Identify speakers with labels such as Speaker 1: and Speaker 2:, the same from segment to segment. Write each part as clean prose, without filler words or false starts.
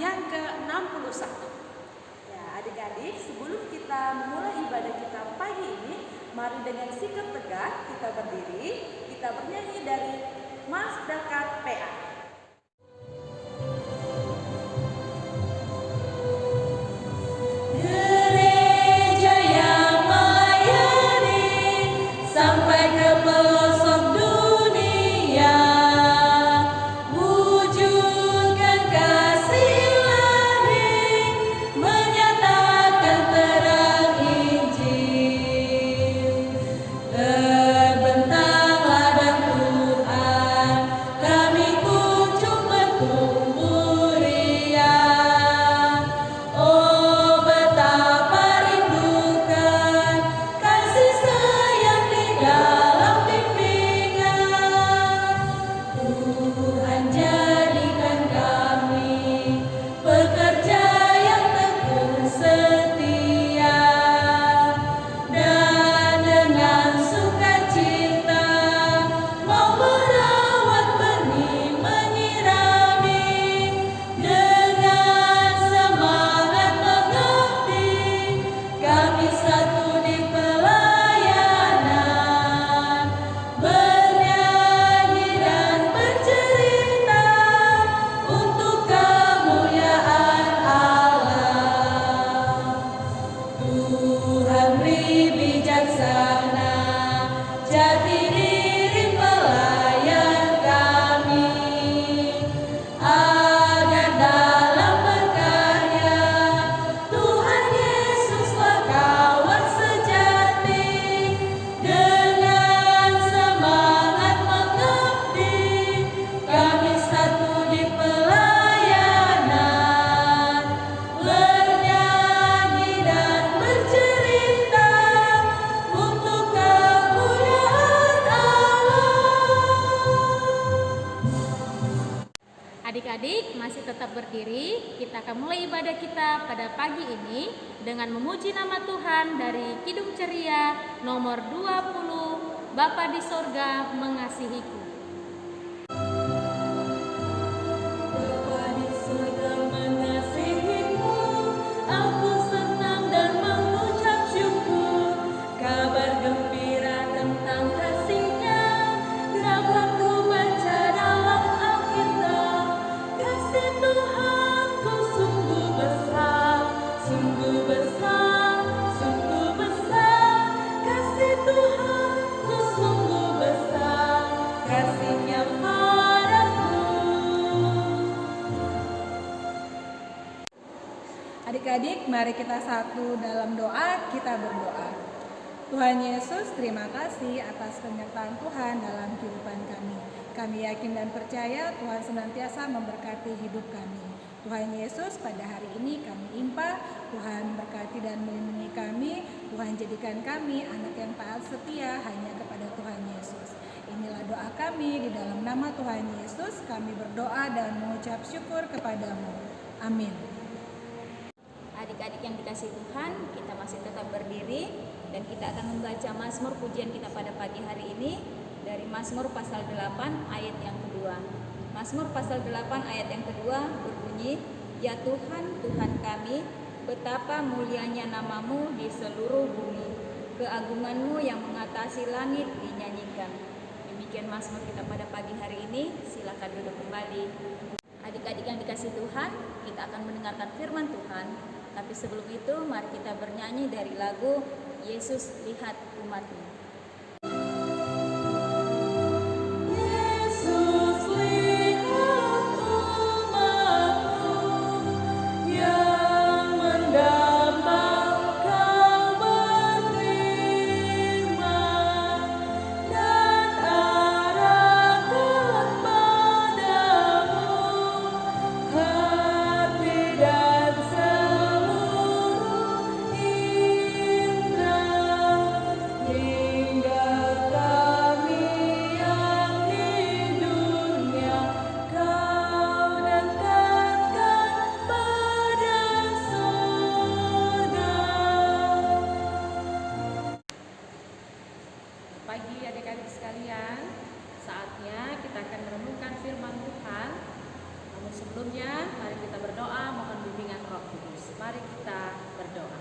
Speaker 1: yang ke-61. Ya, adik-adik, sebelum kita memulai ibadah kita pagi ini, mari dengan sikap tegak kita berdiri, kita bernyanyi dari Mas Dekat PA.
Speaker 2: Adik-adik masih tetap berdiri, kita akan mulai ibadah kita pada pagi ini dengan memuji nama Tuhan dari Kidung Ceria nomor 20, Bapa di sorga mengasihiku.
Speaker 3: Adik-adik, mari kita satu dalam doa, kita berdoa. Tuhan Yesus, terima kasih atas penyertaan Tuhan dalam kehidupan kami. Kami yakin dan percaya Tuhan senantiasa memberkati hidup kami. Tuhan Yesus, pada hari ini kami impa, Tuhan berkati dan melindungi kami. Tuhan jadikan kami anak yang taat setia hanya kepada Tuhan Yesus. Inilah doa kami, di dalam nama Tuhan Yesus kami berdoa dan mengucap syukur kepadamu. Amin.
Speaker 2: Adik-adik yang dikasihi Tuhan, kita masih tetap berdiri dan kita akan membaca Mazmur pujian kita pada pagi hari ini dari Mazmur pasal 8 ayat yang kedua. Mazmur pasal 8 ayat yang kedua berbunyi, Ya Tuhan, Tuhan kami, betapa mulianya namamu di seluruh bumi. Keagunganmu yang mengatasi langit dinyanyikan. Demikian Mazmur kita pada pagi hari ini, silakan duduk kembali. Adik-adik yang dikasihi Tuhan, kita akan mendengarkan firman Tuhan. Tapi sebelum itu, mari kita bernyanyi dari lagu Yesus Lihat Umat-Nya.
Speaker 4: Yeah. Namun sebelumnya, mari kita berdoa mohon bimbingan Roh Kudus. Mari kita berdoa.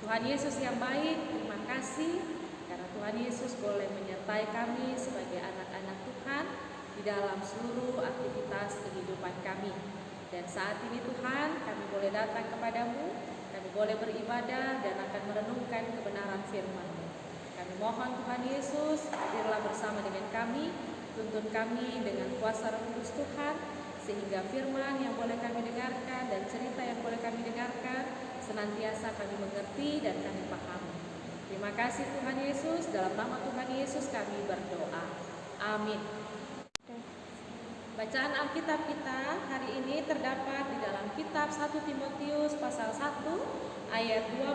Speaker 4: Tuhan Yesus yang baik, terima kasih karena Tuhan Yesus boleh menyertai kami sebagai anak-anak Tuhan di dalam seluruh aktivitas kehidupan kami. Dan saat ini Tuhan, kami boleh datang kepadamu, kami boleh beribadah dan akan merenungkan kebenaran firman-Mu. Kami mohon Tuhan Yesus, hadirlah bersama dengan kami, tuntun kami dengan kuasa Roh Kudus Tuhan, sehingga firman yang boleh kami dengarkan dan cerita yang boleh kami dengarkan, senantiasa kami mengerti dan kami pahami. Terima kasih Tuhan Yesus, dalam nama Tuhan Yesus kami berdoa. Amin. Bacaan Alkitab kita hari ini terdapat di dalam kitab 1 Timotius pasal 1 ayat 12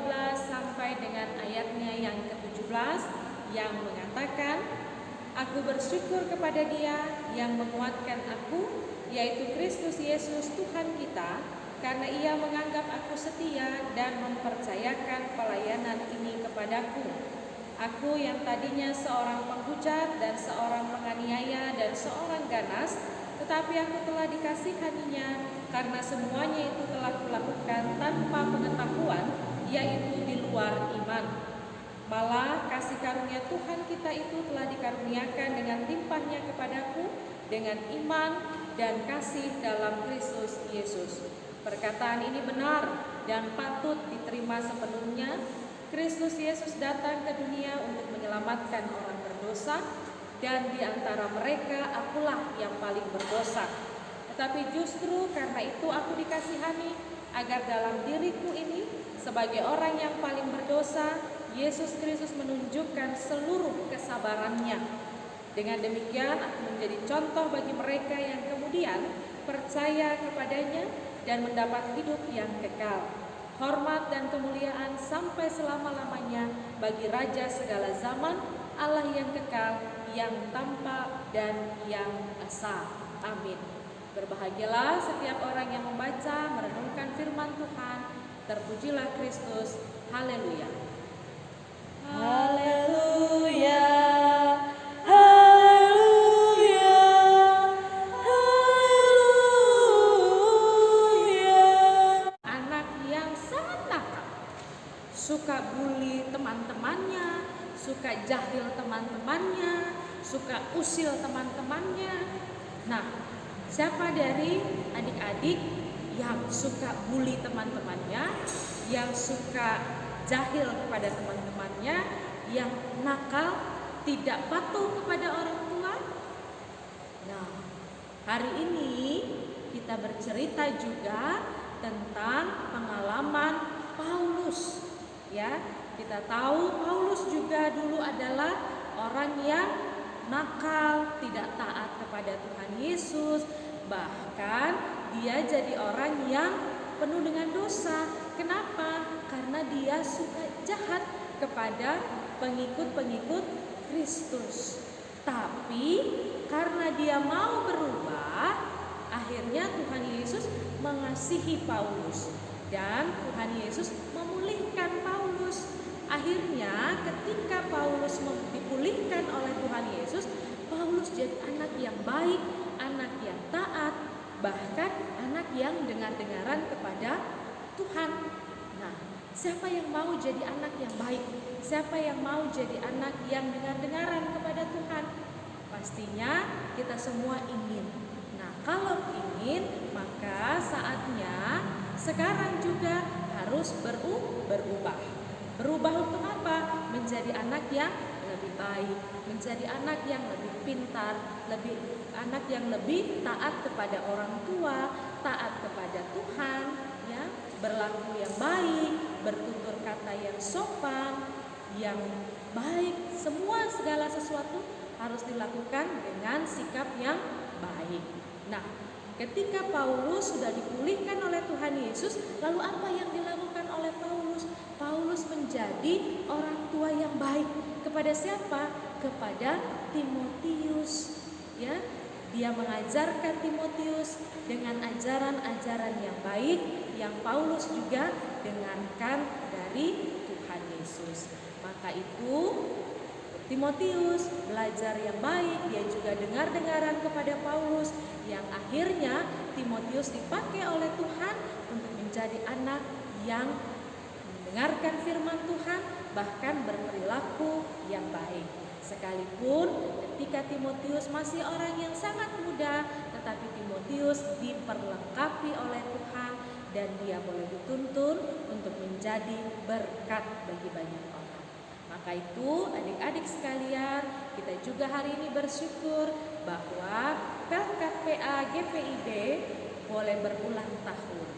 Speaker 4: sampai dengan ayatnya yang ke-17 yang mengatakan, Aku bersyukur kepada Dia yang menguatkan aku, yaitu Kristus Yesus Tuhan kita, karena Ia menganggap aku setia dan mempercayakan pelayanan ini kepadaku. Aku yang tadinya seorang penghujat dan seorang penganiaya dan seorang ganas, tetapi aku telah dikasihaninya karena semuanya itu telah kulakukan tanpa pengetahuan, yaitu di luar iman. Malah kasih karunia Tuhan kita itu telah dikaruniakan dengan limpahnya kepadaku dengan iman dan kasih dalam Kristus Yesus. Perkataan ini benar dan patut diterima sepenuhnya. Kristus Yesus datang ke dunia untuk menyelamatkan orang berdosa, dan di antara mereka akulah yang paling berdosa. Tetapi justru karena itu aku dikasihani, agar dalam diriku ini sebagai orang yang paling berdosa, Yesus Kristus menunjukkan seluruh kesabarannya. Dengan demikian aku menjadi contoh bagi mereka yang kemudian percaya kepadanya dan mendapat hidup yang kekal. Hormat dan kemuliaan sampai selama-lamanya bagi Raja segala zaman, Allah yang kekal, yang tampak dan yang esa. Amin. Berbahagialah setiap orang yang membaca, merenungkan firman Tuhan. Terpujilah Kristus. Haleluya.
Speaker 1: Haleluya. Haleluya. Haleluya.
Speaker 4: Anak yang sangat nakal, suka bully teman-temannya, suka jahil teman-temannya, suka usil teman-temannya. Nah, siapa dari adik-adik yang suka bully teman-temannya, yang suka jahil kepada teman-temannya, yang nakal, tidak patuh kepada orang tua? Nah, hari ini kita bercerita juga tentang pengalaman Paulus. Ya, kita tahu Paulus juga dulu adalah orang yang nakal, tidak taat kepada Tuhan Yesus. Bahkan dia jadi orang yang penuh dengan dosa. Kenapa? Karena dia suka jahat kepada pengikut-pengikut Kristus. Tapi karena dia mau berubah, akhirnya Tuhan Yesus mengasihi Paulus. Dan Tuhan Yesus memulihkan Paulus. Akhirnya ketika Paulus dipulihkan oleh Tuhan Yesus, Paulus jadi anak yang baik, anak yang taat, bahkan anak yang dengar-dengaran kepada Tuhan. Nah, siapa yang mau jadi anak yang baik? Siapa yang mau jadi anak yang dengar-dengaran kepada Tuhan? Pastinya kita semua ingin. Nah, kalau ingin, maka saatnya sekarang juga harus berubah. Berubah untuk apa? Menjadi anak yang lebih baik, menjadi anak yang lebih pintar, anak yang lebih taat kepada orang tua, taat kepada Tuhan, ya, berlaku yang baik, bertutur kata yang sopan, yang baik. Semua segala sesuatu harus dilakukan dengan sikap yang baik. Nah, ketika Paulus sudah dipulihkan oleh Tuhan Yesus, lalu apa yang dilakukan oleh Paulus? Paulus menjadi orang tua yang baik. Kepada siapa? Kepada Timotius. Ya, dia mengajarkan Timotius dengan ajaran-ajaran yang baik yang Paulus juga dengarkan dari Tuhan Yesus. Maka itu Timotius belajar yang baik, dia juga dengar-dengaran kepada Paulus, yang akhirnya Timotius dipakai oleh Tuhan untuk menjadi anak yang mendengarkan firman Tuhan, bahkan berperilaku yang baik. Sekalipun ketika Timotius masih orang yang sangat muda, tetapi Timotius diperlengkapi oleh Tuhan dan dia boleh dituntun untuk menjadi berkat bagi banyak orang. Maka itu adik-adik sekalian, kita juga hari ini bersyukur bahwa Pelkat PA GPIB boleh berulang tahun.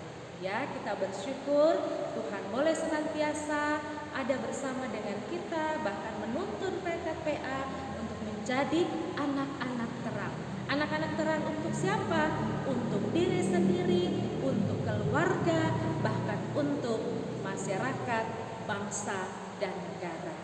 Speaker 4: Ya, kita bersyukur Tuhan boleh senantiasa ada bersama dengan kita, bahkan menuntun Pelkat PA untuk menjadi anak-anak terang. Anak-anak terang untuk siapa? Untuk diri sendiri, untuk keluarga, bahkan untuk masyarakat, bangsa, dan negara.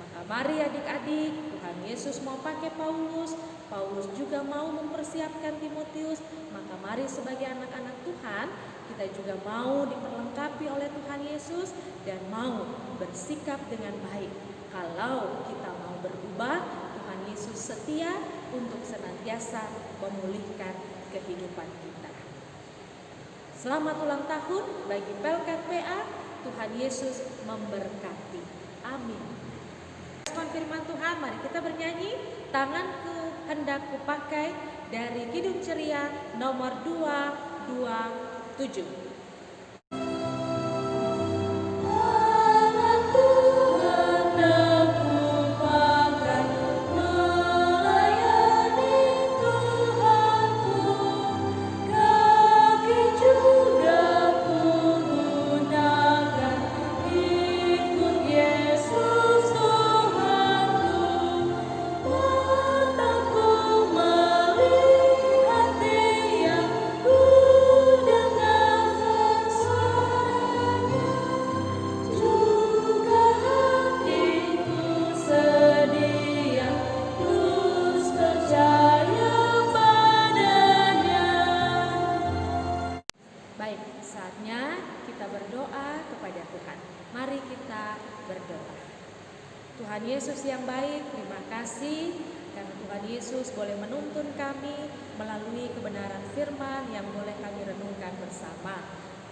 Speaker 4: Maka mari adik-adik, Tuhan Yesus mau pakai Paulus, Paulus juga mau mempersiapkan Timotius. Maka mari sebagai anak-anak Tuhan, kita juga mau diperlengkapi oleh Tuhan Yesus dan mau bersikap dengan baik. Kalau kita mau berubah, Tuhan Yesus setia untuk senantiasa memulihkan kehidupan kita. Selamat ulang tahun bagi Pelkat PA. Tuhan Yesus memberkati. Amin. Respon firman Tuhan, mari kita bernyanyi Tanganku Hendak Kupakai dari Kidung Ceria nomor 227. Tuhan Yesus yang baik, terima kasih karena Tuhan Yesus boleh menuntun kami melalui kebenaran firman yang boleh kami renungkan bersama.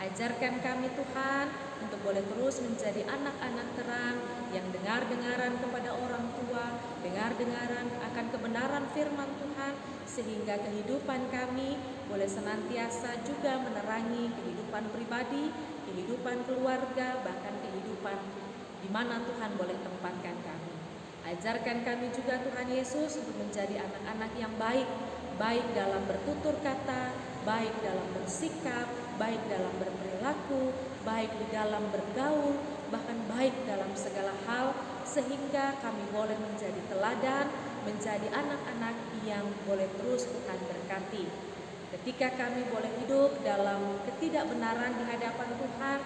Speaker 4: Ajarkan kami Tuhan untuk boleh terus menjadi anak-anak terang yang dengar-dengaran kepada orang tua, dengar-dengaran akan kebenaran firman Tuhan, sehingga kehidupan kami boleh senantiasa juga menerangi kehidupan pribadi, kehidupan keluarga, bahkan kehidupan di mana Tuhan boleh tempatkan kami. Ajarkan kami juga Tuhan Yesus untuk menjadi anak-anak yang baik, baik dalam bertutur kata, baik dalam bersikap, baik dalam berperilaku, baik di dalam bergaul, bahkan baik dalam segala hal, sehingga kami boleh menjadi teladan, menjadi anak-anak yang boleh terus Tuhan berkati. Ketika kami boleh hidup dalam ketidakbenaran di hadapan Tuhan,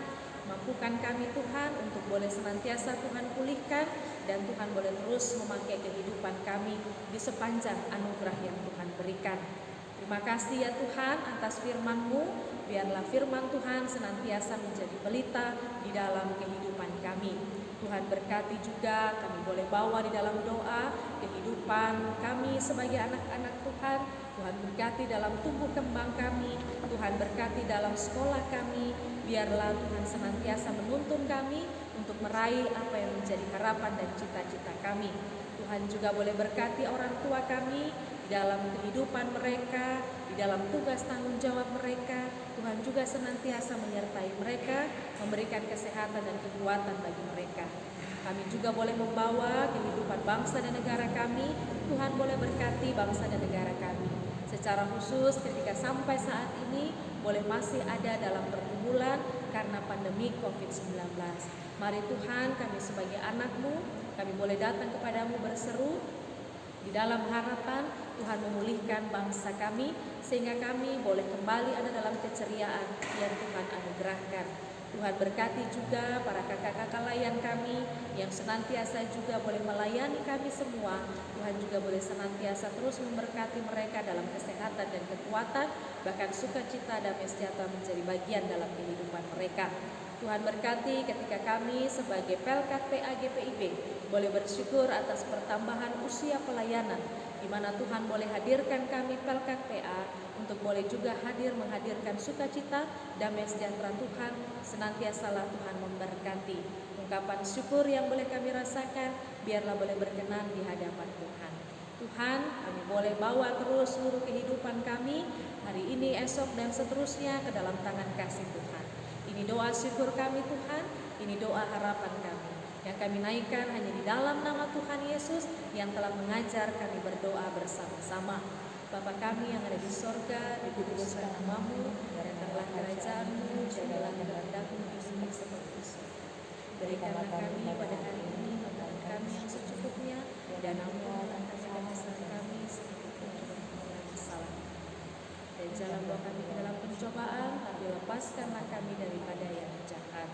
Speaker 4: mampukan kami Tuhan untuk boleh senantiasa Tuhan pulihkan, dan Tuhan boleh terus memakai kehidupan kami di sepanjang anugerah yang Tuhan berikan. Terima kasih ya Tuhan atas firman-Mu. Biarlah firman Tuhan senantiasa menjadi pelita di dalam kehidupan kami. Tuhan berkati juga kami boleh bawa di dalam doa kehidupan kami sebagai anak-anak Tuhan. Tuhan berkati dalam tumbuh kembang kami. Tuhan berkati dalam sekolah kami. Biarlah Tuhan senantiasa menuntun kami untuk meraih apa yang menjadi harapan dan cita-cita kami. Tuhan juga boleh berkati orang tua kami di dalam kehidupan mereka, di dalam tugas tanggung jawab mereka. Tuhan juga senantiasa menyertai mereka, memberikan kesehatan dan kekuatan bagi mereka. Kami juga boleh membawa kehidupan bangsa dan negara kami. Tuhan boleh berkati bangsa dan negara kami. Secara khusus ketika sampai saat ini boleh masih ada dalam pergumulan karena pandemi COVID-19. Mari Tuhan, kami sebagai anak-Mu, kami boleh datang kepadamu berseru di dalam harapan Tuhan memulihkan bangsa kami, sehingga kami boleh kembali ada dalam keceriaan yang Tuhan anugerahkan. Tuhan berkati juga para kakak-kakak layan kami yang senantiasa juga boleh melayani kami semua. Tuhan juga boleh senantiasa terus memberkati mereka dalam kesehatan dan kekuatan, bahkan sukacita dan sejahtera menjadi bagian dalam kehidupan mereka. Tuhan berkati ketika kami sebagai Pelkat PA GPIB boleh bersyukur atas pertambahan usia pelayanan, di mana Tuhan boleh hadirkan kami Pelkat PA untuk boleh juga hadir menghadirkan sukacita, damai sejahtera Tuhan, senantiasalah Tuhan memberkati. Ungkapan syukur yang boleh kami rasakan, biarlah boleh berkenan di hadapan Tuhan. Tuhan, kami boleh bawa terus seluruh kehidupan kami, hari ini, esok, dan seterusnya ke dalam tangan kasih Tuhan. Ini doa syukur kami Tuhan, ini doa harapan kami. Yang kami naikkan hanya di dalam nama Tuhan Yesus yang telah mengajar kami berdoa bersama-sama. Bapa kami yang ada di sorga, dikuduskan namamu, datanglah kerajaan-Mu, jadilah kehendak-Mu di bumi seperti di surga. Berikanlah kami pada hari ini makanan kami yang secukupnya, dan ampunilah kesalahan kami seperti kami mengampuni kesalahan. Dan jangan bawa kami ke dalam pencobaan, tapi lepaskanlah kami daripada yang jahat.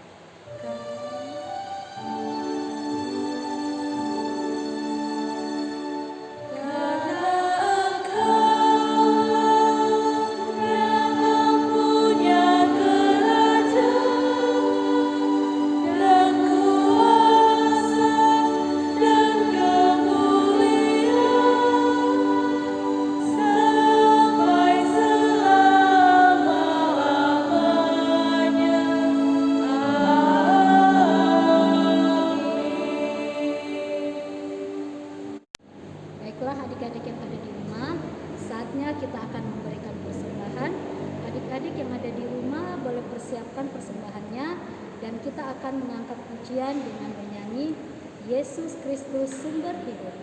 Speaker 5: Baiklah adik-adik yang ada di rumah, saatnya kita akan memberikan persembahan. Adik-adik yang ada di rumah boleh persiapkan persembahannya, dan kita akan mengangkat pujian dengan menyanyi Yesus Kristus Sumber Hidup.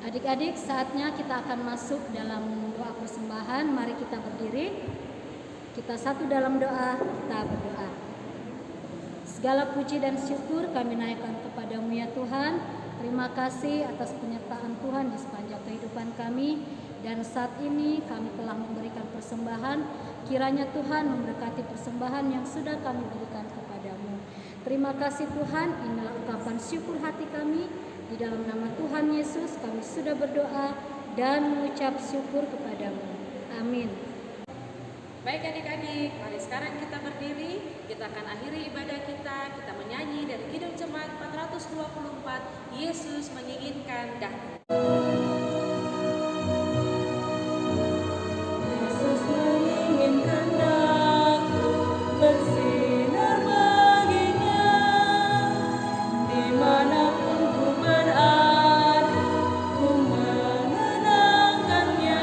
Speaker 5: Adik-adik, saatnya kita akan masuk dalam doa persembahan. Mari kita berdiri. Kita satu dalam doa, kita berdoa. Segala puji dan syukur kami naikkan kepadamu ya Tuhan. Terima kasih atas penyertaan Tuhan di sepanjang kehidupan kami. Dan saat ini kami telah memberikan persembahan. Kiranya Tuhan memberkati persembahan yang sudah kami berikan kepadamu. Terima kasih Tuhan, inilah ungkapan syukur hati kami. Di dalam nama Tuhan Yesus kami sudah berdoa dan mengucap syukur kepadamu. Amin.
Speaker 4: Baik adik-adik, mari sekarang kita berdiri. Kita akan akhiri ibadah kita. Kita menyanyi dari Kidung Jemaat 424, Yesus menginginkan daku.
Speaker 1: Yesus menginginkan daku bersinar baginya, dimanapun ku berada, ku mengenangkannya.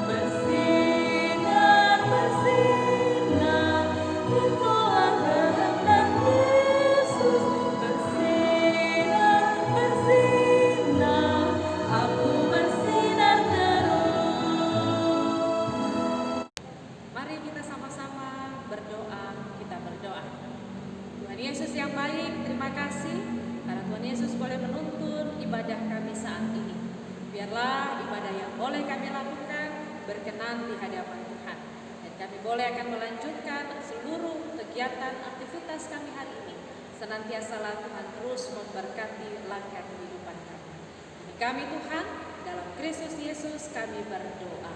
Speaker 1: Bersinar, bersinar, itulah kehendak Yesus. Bersinar, bersinar, aku bersinar terus.
Speaker 4: Mari kita sama-sama berdoa, kita berdoa. Tuhan Yesus yang baik, terima kasih karena Tuhan Yesus boleh menuntun ibadah kami saat ini. Biarlah ibadah yang boleh kami lakukan berkenan di hadapan Tuhan. Dan kami boleh akan melanjutkan seluruh kegiatan aktivitas kami hari ini. Senantiasalah Tuhan terus memberkati langkah kehidupan kami. Demi kami Tuhan, dalam Kristus Yesus kami berdoa.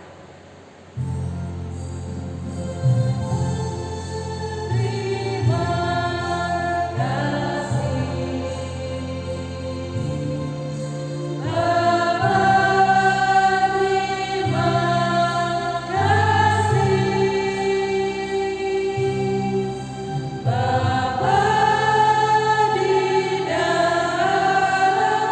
Speaker 1: Bapa di dalam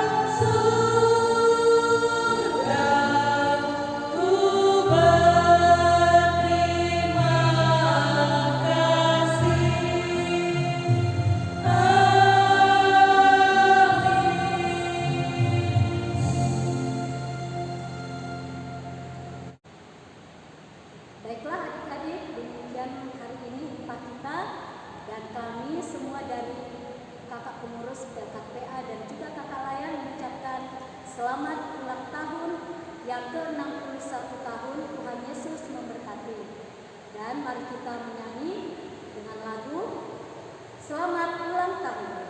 Speaker 5: Selamat ulang tahun yang ke-61 tahun, Tuhan Yesus memberkati. Dan mari kita menyanyi dengan lagu Selamat Ulang Tahun.